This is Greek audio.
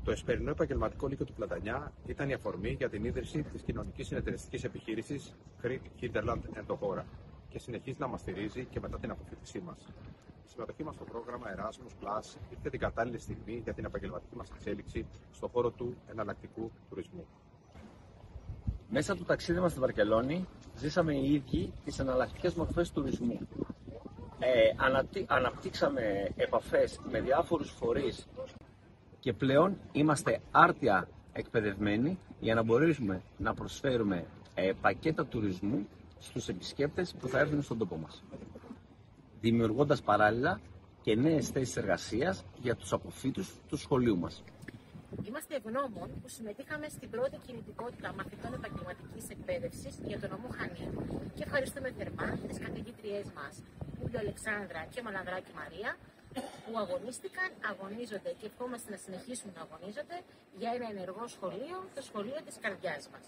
Το Εσπερινό Επαγγελματικό Λύκειο του Πλατανιά ήταν η αφορμή για την ίδρυση της κοινωνικής συνεταιριστικής επιχείρησης Hinterland Ενδοχώρα και συνεχίζει να μας στηρίζει και μετά την αποφύτισή μας. Η συμμετοχή μας στο πρόγραμμα Erasmus Plus ήρθε την κατάλληλη στιγμή για την επαγγελματική μας εξέλιξη στον χώρο του εναλλακτικού τουρισμού. Μέσα από το ταξίδι μας στη Βαρκελόνη, ζήσαμε οι ίδιοι τις εναλλακτικές μορφές τουρισμού. Αναπτύξαμε επαφές με διάφορους φορείς και πλέον είμαστε άρτια εκπαιδευμένοι για να μπορέσουμε να προσφέρουμε πακέτα τουρισμού στους επισκέπτες που θα έρθουν στον τόπο μας, δημιουργώντας παράλληλα και νέες θέσεις εργασίας για τους αποφύτους του σχολείου μας. Είμαστε ευγνώμων που συμμετείχαμε στην πρώτη κινητικότητα μαθητών επαγγελματικής εκπαίδευσης για τον νομό Χανί και ευχαριστούμε θερμά τις καθηγήτριές μας, Ούλιο Αλεξάνδρα και Μαλανδράκη Μαρία, που αγωνίστηκαν, αγωνίζονται και ευχόμαστε να συνεχίσουν να αγωνίζονται για ένα ενεργό σχολείο, το σχολείο της καρδιάς μας.